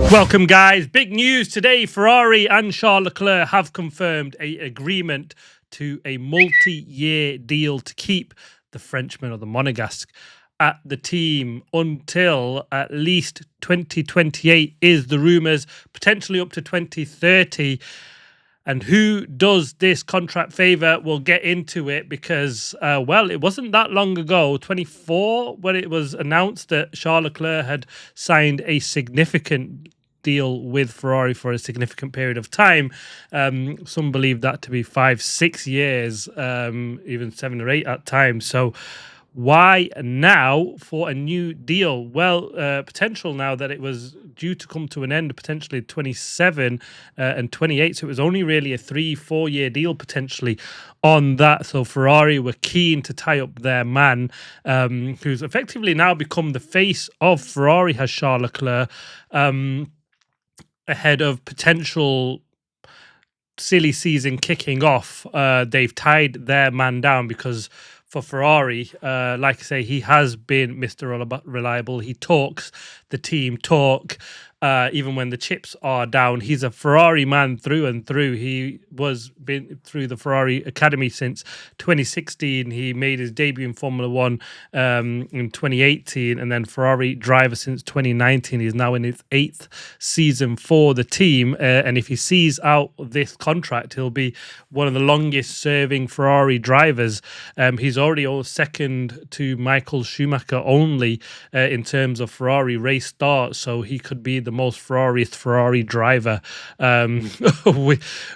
Welcome, guys. Big news today. Ferrari and Charles Leclerc have confirmed an agreement to a multi-year deal to keep the Frenchman or the Monegasque at the team until at least 2028 is the rumours, potentially up to 2030. And who does this contract favour? We'll get into it because, it wasn't that long ago, 24, when it was announced that Charles Leclerc had signed a significant deal with Ferrari for a significant period of time. Some believe that to be 5-6 years, even 7 or 8 at times. So why now for a new deal? Well, potential now that it was due to come to an end, potentially 27 and 28. So it was only really a 3-4 year deal potentially on that. So Ferrari were keen to tie up their man, who's effectively now become the face of Ferrari, has Charles Leclerc, ahead of potential silly season kicking off. They've tied their man down because for Ferrari, like I say, he has been Mr. Reliable. He talks, the team talk, even when the chips are down. He's a Ferrari man through and through. He was been through the Ferrari Academy since 2016. He made his debut in Formula One in 2018, and then Ferrari driver since 2019. He's now in his 8th season for the team, and if he sees out this contract, he'll be one of the longest serving Ferrari drivers. He's already second to Michael Schumacher only in terms of Ferrari race starts, so he could be the most Ferrari driver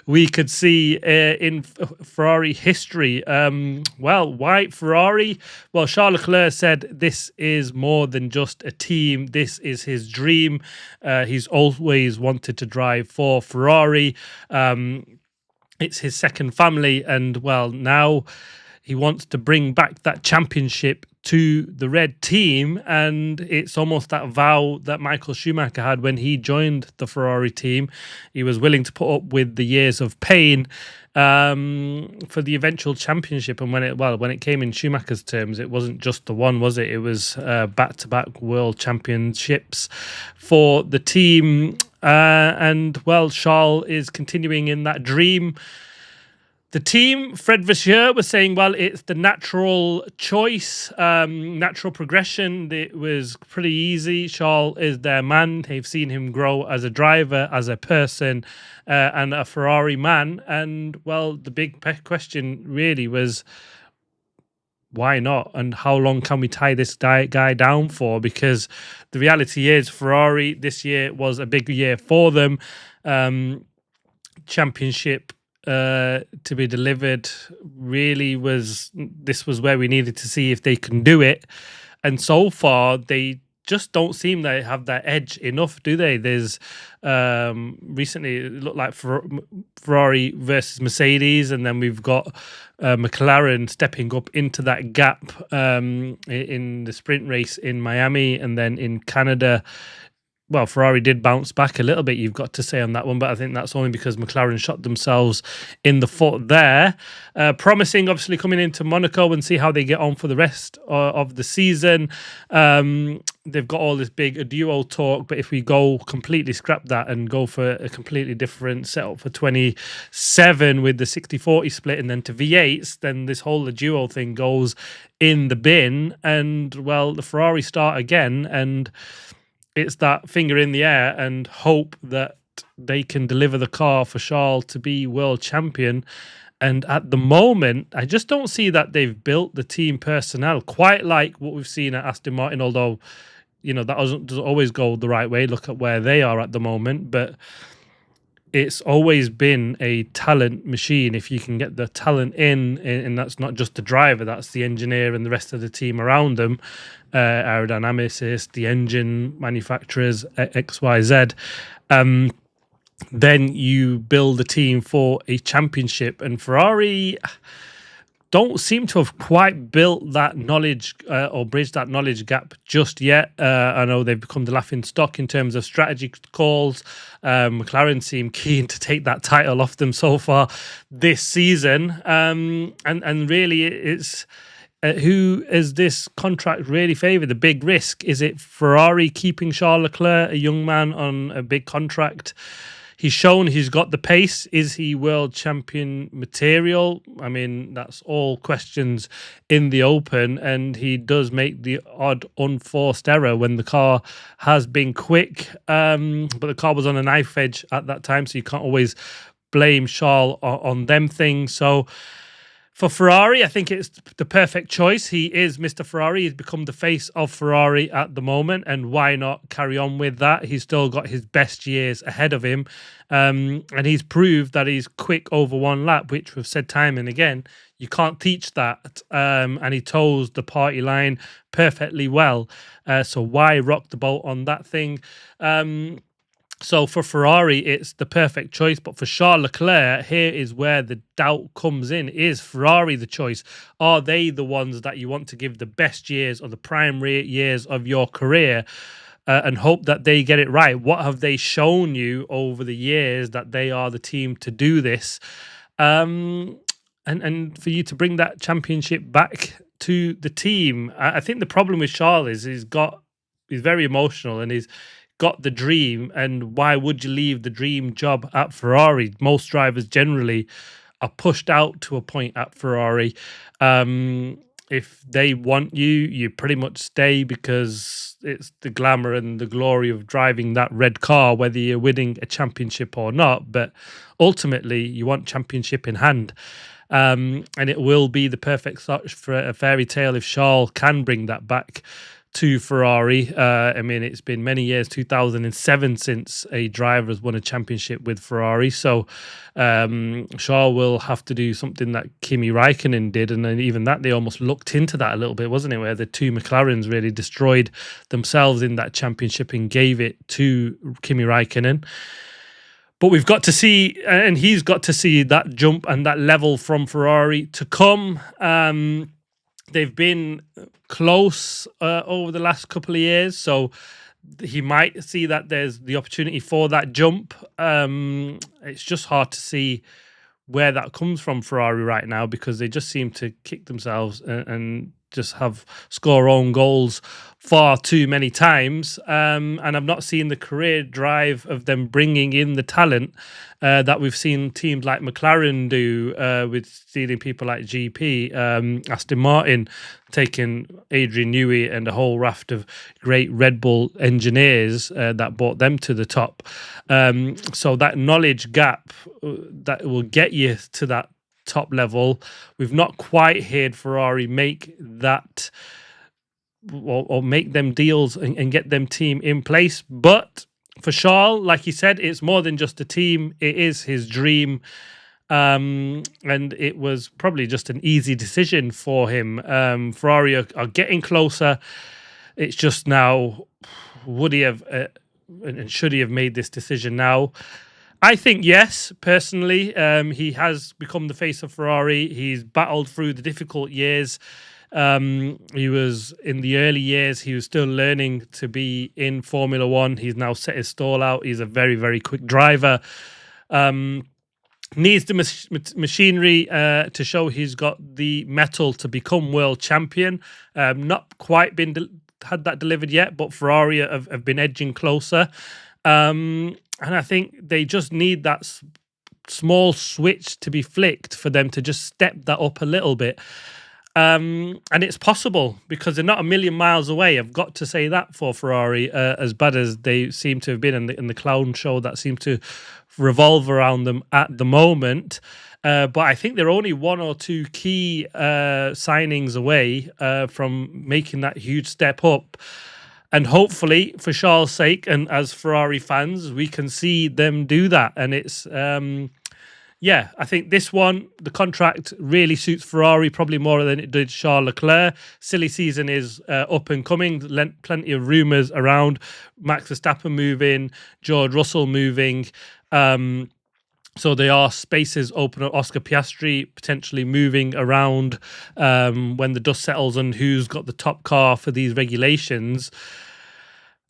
we could see in Ferrari history. Why Ferrari? Well, Charles Leclerc said this is more than just a team. This is his dream. He's always wanted to drive for Ferrari. It's his second family, and now he wants to bring back that championship to the red team, and it's almost that vow that Michael Schumacher had when he joined the Ferrari team. He was willing to put up with the years of pain for the eventual championship. And when it came in Schumacher's terms, it wasn't just the one, was it? It was back-to-back world championships for the team. Charles is continuing in that dream. The team, Fred Vasseur, was saying, it's the natural choice, natural progression. It was pretty easy. Charles is their man. They've seen him grow as a driver, as a person, and a Ferrari man. And, the big question really was, why not? And how long can we tie this guy down for? Because the reality is Ferrari this year was a big year for them. Championship to be delivered really was where we needed to see if they can do it, and so far they just don't seem they have that edge enough, do they? There's recently it looked like Ferrari versus Mercedes, and then we've got McLaren stepping up into that gap in the sprint race in Miami, and then in Canada. Ferrari did bounce back a little bit, you've got to say, on that one, but I think that's only because McLaren shot themselves in the foot there. Promising, obviously, coming into Monaco and see how they get on for the rest of the season. They've got all this big duo talk, but if we go completely scrap that and go for a completely different setup for 27 with the 60-40 split and then to V8s, then this whole duo thing goes in the bin, and, the Ferrari start again, and it's that finger in the air and hope that they can deliver the car for Charles to be world champion. And at the moment, I just don't see that they've built the team personnel quite like what we've seen at Aston Martin, although, that doesn't always go the right way. Look at where they are at the moment. But it's always been a talent machine. If you can get the talent in, and that's not just the driver, that's the engineer and the rest of the team around them, aerodynamicists, the engine manufacturers, XYZ, then you build a team for a championship. And Ferrari don't seem to have quite built that knowledge or bridged that knowledge gap just yet. I know they've become the laughing stock in terms of strategy calls. McLaren seem keen to take that title off them so far this season. And really, who is this contract really favour? The big risk? Is it Ferrari keeping Charles Leclerc, a young man, on a big contract? He's shown he's got the pace. Is he world champion material? I mean, that's all questions in the open. And he does make the odd unforced error when the car has been quick. But the car was on a knife edge at that time, so you can't always blame Charles on them things. So for Ferrari, I think it's the perfect choice. He is Mr. Ferrari. He's become the face of Ferrari at the moment, and why not carry on with that? He's still got his best years ahead of him, and he's proved that he's quick over one lap, which we've said time and again. You can't teach that, and he toes the party line perfectly well. So why rock the boat on that thing? So for Ferrari, it's the perfect choice. But for Charles Leclerc, here is where the doubt comes in. Is Ferrari the choice? Are they the ones that you want to give the best years or the primary years of your career and hope that they get it right? What have they shown you over the years that they are the team to do this? And for you to bring that championship back to the team. I think the problem with Charles is he's very emotional and he's got the dream, and why would you leave the dream job at Ferrari? Most drivers generally are pushed out to a point at Ferrari. If they want you, you pretty much stay because it's the glamour and the glory of driving that red car, whether you're winning a championship or not. But ultimately, you want championship in hand. And it will be the perfect such for a fairy tale if Charles can bring that back to Ferrari. I mean, it's been many years, 2007, since a driver has won a championship with Ferrari. So Charles will have to do something that Kimi Raikkonen did. And then even that, they almost looked into that a little bit, wasn't it? Where the two McLarens really destroyed themselves in that championship and gave it to Kimi Raikkonen. But we've got to see, and he's got to see that jump and that level from Ferrari to come. They've been close over the last couple of years, so he might see that there's the opportunity for that jump. It's just hard to see where that comes from Ferrari right now, because they just seem to kick themselves and just score own goals far too many times. And I've not seen the career drive of them bringing in the talent that we've seen teams like McLaren do with stealing people like GP, Aston Martin taking Adrian Newey and a whole raft of great Red Bull engineers that brought them to the top. So that knowledge gap that will get you to that top level, we've not quite heard Ferrari make that or make them deals and get them team in place. But for Charles, like he said, it's more than just a team. It is his dream. And it was probably just an easy decision for him. Ferrari are getting closer. It's just now, would he have and should he have made this decision now? I think yes, personally. He has become the face of Ferrari. He's battled through the difficult years. He was in the early years, he was still learning to be in Formula One. He's now set his stall out. He's a very, very quick driver. Needs the machinery to show he's got the metal to become world champion. Not quite had that delivered yet, but Ferrari have been edging closer. And I think they just need that small switch to be flicked for them to just step that up a little bit. And it's possible because they're not a million miles away. I've got to say that for Ferrari, as bad as they seem to have been in the clown show that seems to revolve around them at the moment. But I think they're only one or two key signings away from making that huge step up. And hopefully, for Charles' sake, and as Ferrari fans, we can see them do that. And it's, I think this one, the contract really suits Ferrari probably more than it did Charles Leclerc. Silly season is up and coming. Plenty of rumours around Max Verstappen moving, George Russell moving. So there are spaces open at Oscar Piastri potentially moving around when the dust settles on who's got the top car for these regulations.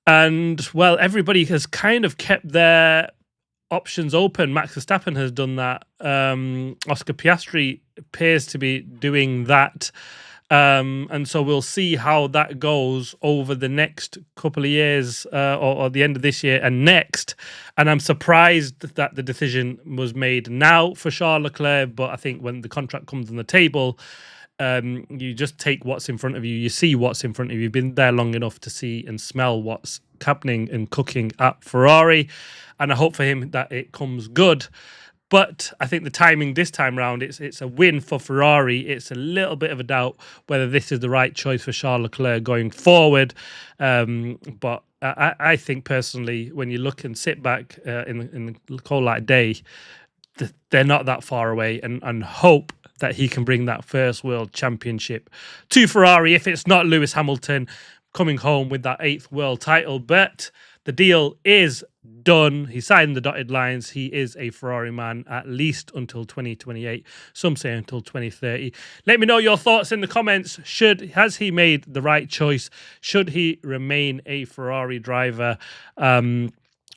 And, well, everybody has kind of kept their options open. Max Verstappen has done that. Oscar Piastri appears to be doing that. And so we'll see how that goes over the next couple of years, or the end of this year and next. And I'm surprised that the decision was made now for Charles Leclerc. But I think when the contract comes on the table, you just take what's in front of you. You see what's in front of you. You've been there long enough to see and smell what's happening and cooking at Ferrari. And I hope for him that it comes good. But I think the timing this time round, it's a win for Ferrari. It's a little bit of a doubt whether this is the right choice for Charles Leclerc going forward. But I think personally, when you look and sit back in the cold light day, they're not that far away, and hope that he can bring that first world championship to Ferrari. If it's not Lewis Hamilton coming home with that 8th world title, but the deal is done. He signed the dotted lines. He is a Ferrari man at least until 2028. Some say until 2030. Let me know your thoughts in the comments. Has he made the right choice? Should he remain a Ferrari driver?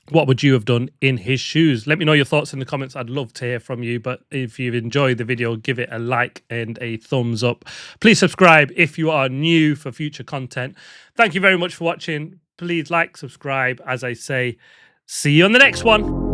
What would you have done in his shoes? Let me know your thoughts in the comments. I'd love to hear from you. But if you've enjoyed the video, give it a like and a thumbs up. Please subscribe if you are new for future content. Thank you very much for watching. Please like, subscribe. As I say, see you on the next one.